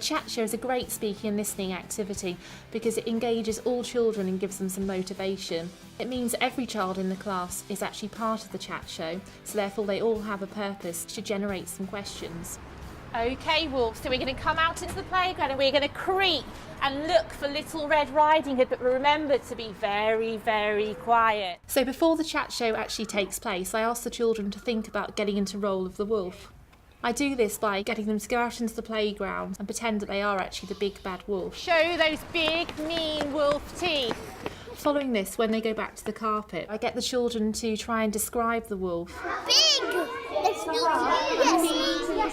chat show is a great speaking and listening activity because it engages all children and gives them some motivation. It means every child in the class is actually part of the chat show, so therefore they all have a purpose to generate some questions. Okay, Wolf, so we're going to come out into the playground and we're going to creep and look for Little Red Riding Hood, but remember to be very, very quiet. So before the chat show actually takes place, I ask the children to think about getting into the role of the wolf. I do this by getting them to go out into the playground and pretend that they are actually the big bad wolf. Show those big, mean wolf teeth. Following this, when they go back to the carpet, I get the children to try and describe the wolf. Big! There's no yes.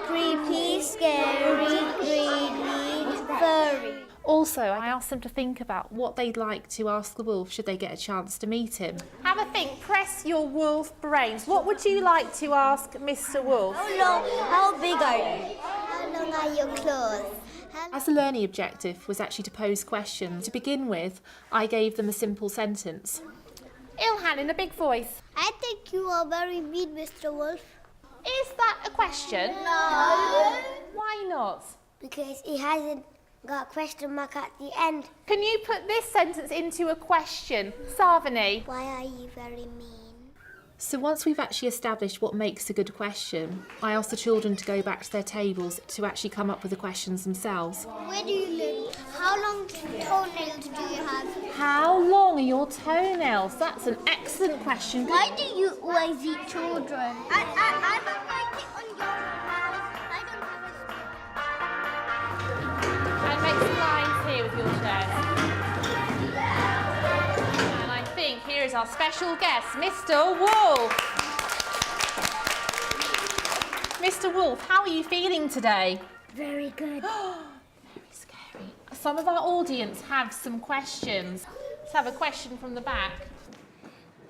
Creepy, scary, greedy, furry. Also, I ask them to think about what they'd like to ask the wolf should they get a chance to meet him. Have a think, press your wolf brains. What would you like to ask Mr. Wolf? How big are you? How long are your claws? As the learning objective was actually to pose questions, to begin with, I gave them a simple sentence. Ilhan in a big voice. I think you are very mean, Mr. Wolf. Is that a question? No. Why not? Because he hasn't got a question mark at the end. Can you put this sentence into a question? Savani. Why are you very mean? So once we've actually established what makes a good question, I ask the children to go back to their tables to actually come up with the questions themselves. Where do you live? How long toenails do you have? How long are your toenails? That's an excellent question. Why do you always eat children? I don't like it on your house. I don't have a... And make some lines here with your chairs. And I think here is our special guest, Mr. Wolf. Mr. Wolf, how are you feeling today? Very good. Very scary. Some of our audience have some questions. Let's have a question from the back.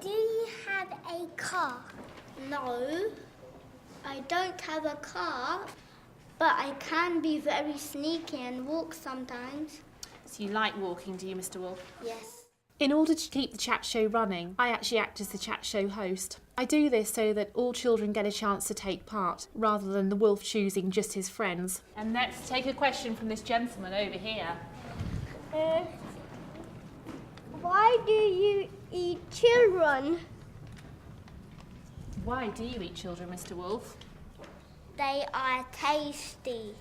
Do you have a car? No, I don't have a car, but I can be very sneaky and walk sometimes. So you like walking, do you, Mr. Wolf? Yes. In order to keep the chat show running, I actually act as the chat show host. I do this so that all children get a chance to take part, rather than the wolf choosing just his friends. And let's take a question from this gentleman over here. Why do you eat children? Why do you eat children, Mr. Wolf? They are tasty.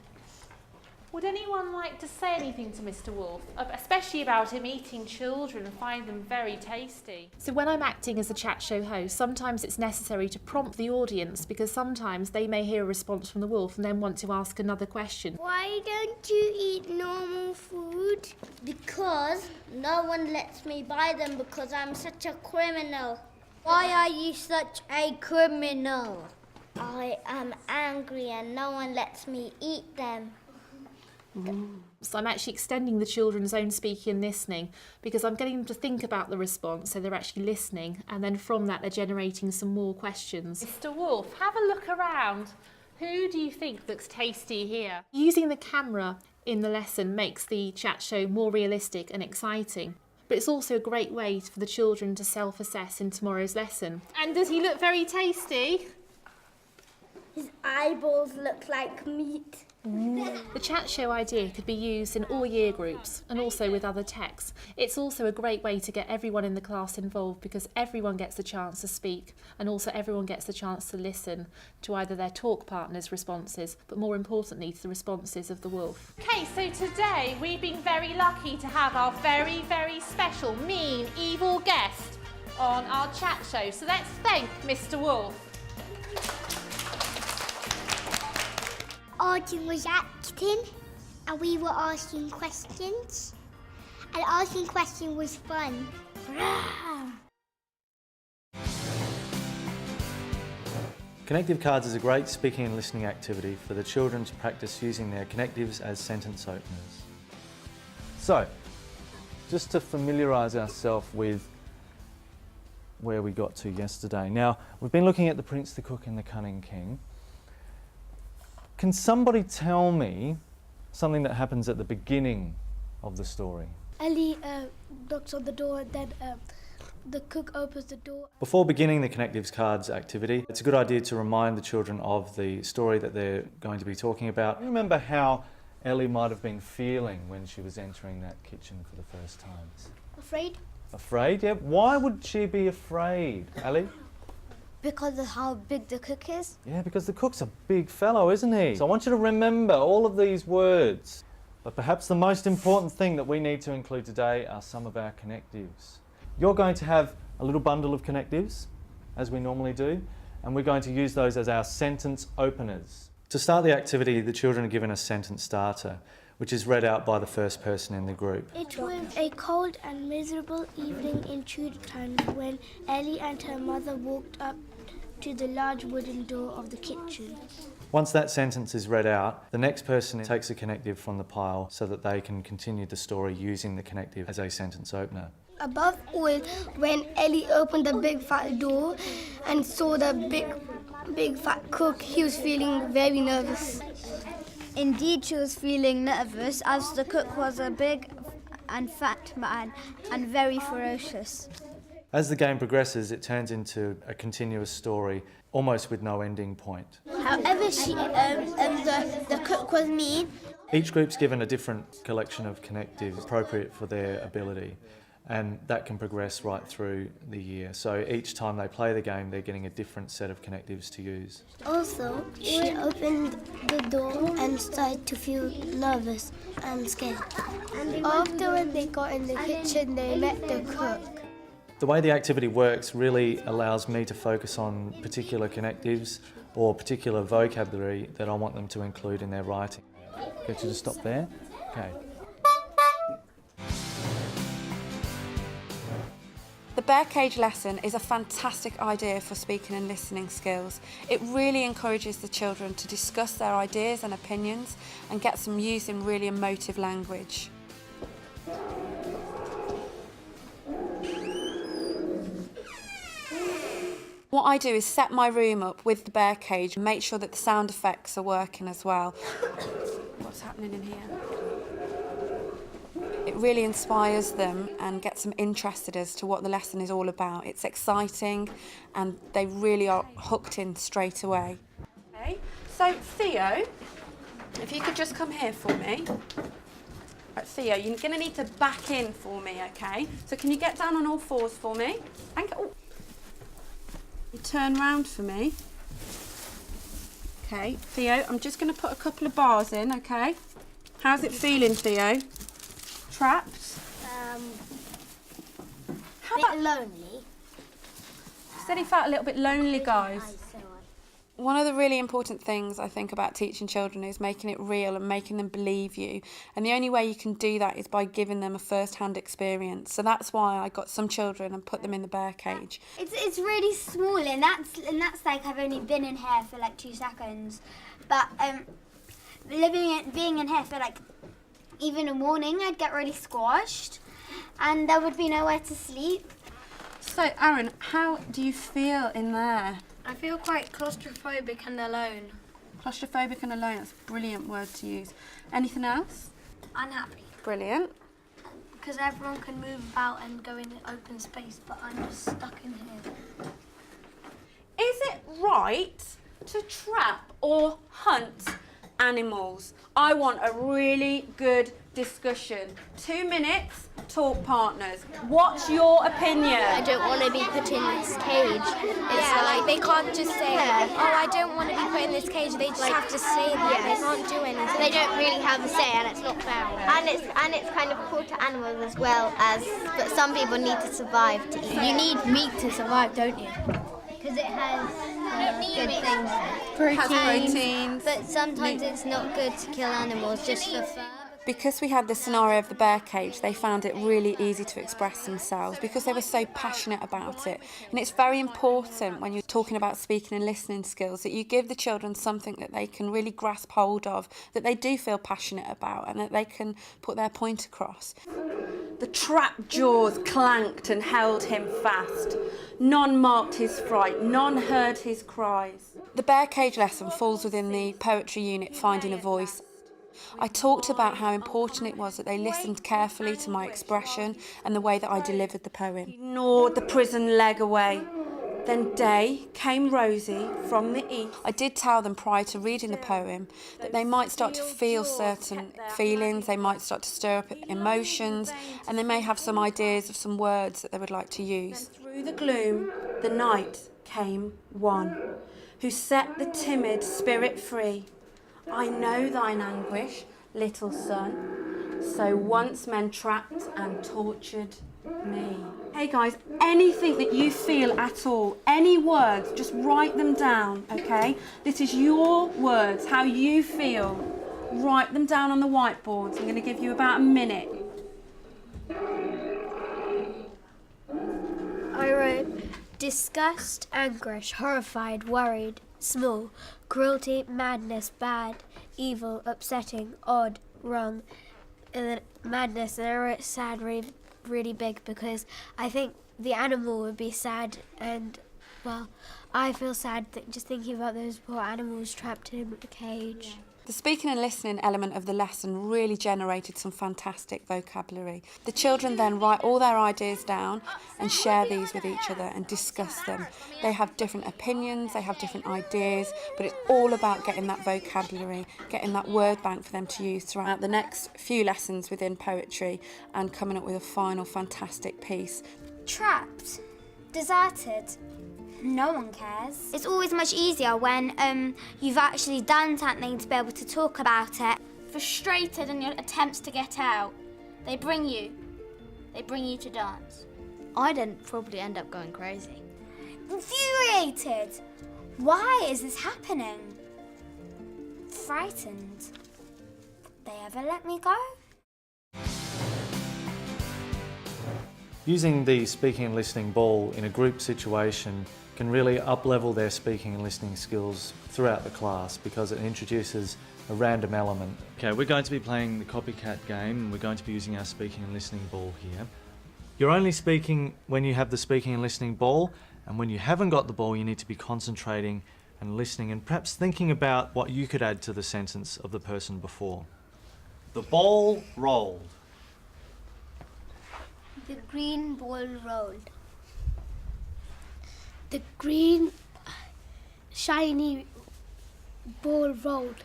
Would anyone like to say anything to Mr. Wolf, especially about him eating children and find them very tasty? So when I'm acting as a chat show host, sometimes it's necessary to prompt the audience because sometimes they may hear a response from the wolf and then want to ask another question. Why don't you eat normal food? Because no one lets me buy them because I'm such a criminal. Why are you such a criminal? I am angry and no one lets me eat them. So I'm actually extending the children's own speaking and listening because I'm getting them to think about the response so they're actually listening, and then from that they're generating some more questions. Mr. Wolf, have a look around. Who do you think looks tasty here? Using the camera in the lesson makes the chat show more realistic and exciting, but it's also a great way for the children to self-assess in tomorrow's lesson. And does he look very tasty? His eyeballs look like meat. The chat show idea could be used in all year groups and also with other texts. It's also a great way to get everyone in the class involved because everyone gets the chance to speak and also everyone gets the chance to listen to either their talk partner's responses, but more importantly to the responses of the wolf. Okay, so today we've been very lucky to have our very, very special, mean, evil guest on our chat show. So let's thank Mr. Wolf. Arjun was acting and we were asking questions, and asking questions was fun. Connective Cards is a great speaking and listening activity for the children to practice using their connectives as sentence openers. So, just to familiarise ourselves with where we got to yesterday. Now, we've been looking at the Prince, the Cook and the Cunning King. Can somebody tell me something that happens at the beginning of the story? Ellie knocks on the door, then the cook opens the door. Before beginning the Connective Cards activity, it's a good idea to remind the children of the story that they're going to be talking about. Remember how Ellie might have been feeling when she was entering that kitchen for the first time? Afraid? Afraid, yeah. Why would she be afraid, Ellie? Because of how big the cook is. Yeah, because the cook's a big fellow, isn't he? So I want you to remember all of these words. But perhaps the most important thing that we need to include today are some of our connectives. You're going to have a little bundle of connectives, as we normally do, and we're going to use those as our sentence openers. To start the activity, the children are given a sentence starter, which is read out by the first person in the group. It was a cold and miserable evening in Tudor times when Ellie and her mother walked up to the large wooden door of the kitchen. Once that sentence is read out, the next person takes a connective from the pile so that they can continue the story using the connective as a sentence opener. Above all, when Ellie opened the big fat door and saw the big fat cook, he was feeling very nervous. Indeed, she was feeling nervous as the cook was a big and fat man and very ferocious. As the game progresses, it turns into a continuous story, almost with no ending point. However, the cook was mean. Each group's given a different collection of connectives appropriate for their ability, and that can progress right through the year. So each time they play the game, they're getting a different set of connectives to use. Also, she opened the door and started to feel nervous and scared. After when they got in the kitchen, they met the cook. The way the activity works really allows me to focus on particular connectives or particular vocabulary that I want them to include in their writing. Get you to stop there? Okay. The bear cage lesson is a fantastic idea for speaking and listening skills. It really encourages the children to discuss their ideas and opinions and get some use in really emotive language. What I do is set my room up with the bear cage and make sure that the sound effects are working as well. What's happening in here? It really inspires them and gets them interested as to what the lesson is all about. It's exciting and they really are hooked in straight away. Okay, so Theo, if you could just come here for me. Right, Theo, you're going to need to back in for me, okay? So can you get down on all fours for me? Thank you. You turn round for me. Okay, Theo, I'm just going to put a couple of bars in, okay? How's it feeling, Theo? Trapped? How about lonely. said he felt a little bit lonely, guys. One of the really important things I think about teaching children is making it real and making them believe you. And the only way you can do that is by giving them a first-hand experience. So that's why I got some children and put them in the bear cage. It's really small, and that's like I've only been in here for like 2 seconds, but being in here for like even a morning, I'd get really squashed, and there would be nowhere to sleep. So Aaron, how do you feel in there? I feel quite claustrophobic and alone. Claustrophobic and alone, that's a brilliant word to use. Anything else? Unhappy. Brilliant. Because everyone can move about and go in open space, but I'm just stuck in here. Is it right to trap or hunt animals? I want a really good discussion. 2 minutes, talk partners. What's your opinion? I don't want to be put in this cage. It's like they can't just say, oh, I don't want to be put in this cage. They just have to say that. They can't do anything. They don't really have a say, and it's not fair. And it's kind of cruel to animals as well as. But some people need to survive to eat. You need meat to survive, don't you? Because it has good things. Has proteins. But sometimes it's not good to kill animals just for fur. Because we had the scenario of the bear cage, they found it really easy to express themselves because they were so passionate about it. And it's very important when you're talking about speaking and listening skills that you give the children something that they can really grasp hold of, that they do feel passionate about, and that they can put their point across. The trap jaws clanked and held him fast. None marked his fright, none heard his cries. The bear cage lesson falls within the poetry unit Finding a Voice. I talked about how important it was that they listened carefully to my expression and the way that I delivered the poem. He gnawed the prison leg away. Then day came rosy from the east. I did tell them prior to reading the poem that they might start to feel certain feelings, they might start to stir up emotions, and they may have some ideas of some words that they would like to use. Then through the gloom, the night came one, who set the timid spirit free. I know thine anguish, little son, so once men trapped and tortured me. Hey guys, anything that you feel at all, any words, just write them down, okay? This is your words, how you feel. Write them down on the whiteboards. I'm going to give you about a minute. I wrote disgust, anguish, horrified, worried, small, cruelty, madness, bad, evil, upsetting, odd, wrong, and then madness. And I wrote sad really big because I think the animal would be sad, and well, I feel sad just thinking about those poor animals trapped in a cage. The speaking and listening element of the lesson really generated some fantastic vocabulary. The children then write all their ideas down and share these with each other and discuss them. They have different opinions, they have different ideas, but it's all about getting that vocabulary, getting that word bank for them to use throughout the next few lessons within poetry and coming up with a final fantastic piece. Trapped, deserted. No one cares. It's always much easier when you've actually done something to be able to talk about it. Frustrated in your attempts to get out. They bring you to dance. I'd probably end up going crazy. Infuriated. Why is this happening? Frightened. They ever let me go? Using the speaking and listening ball in a group situation can really up-level their speaking and listening skills throughout the class because it introduces a random element. Okay, we're going to be playing the copycat game and we're going to be using our speaking and listening ball here. You're only speaking when you have the speaking and listening ball, and when you haven't got the ball you need to be concentrating and listening and perhaps thinking about what you could add to the sentence of the person before. The ball rolled. The green ball rolled. The green shiny ball rolled.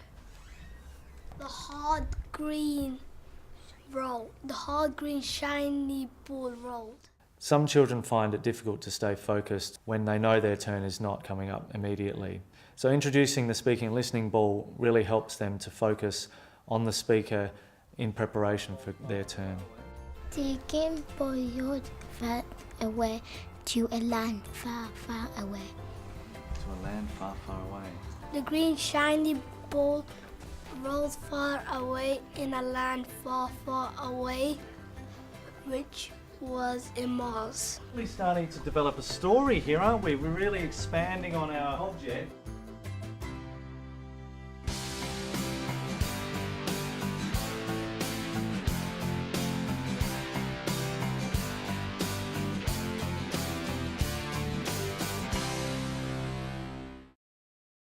The hard green shiny ball rolled. Some children find it difficult to stay focused when they know their turn is not coming up immediately. So introducing the speaking and listening ball really helps them to focus on the speaker in preparation for their turn. The game rolled far away to a land far, far away. To a land far, far away. The green shiny ball rolled far away in a land far, far away, which was in Mars. We're starting to develop a story here, aren't we? We're really expanding on our object.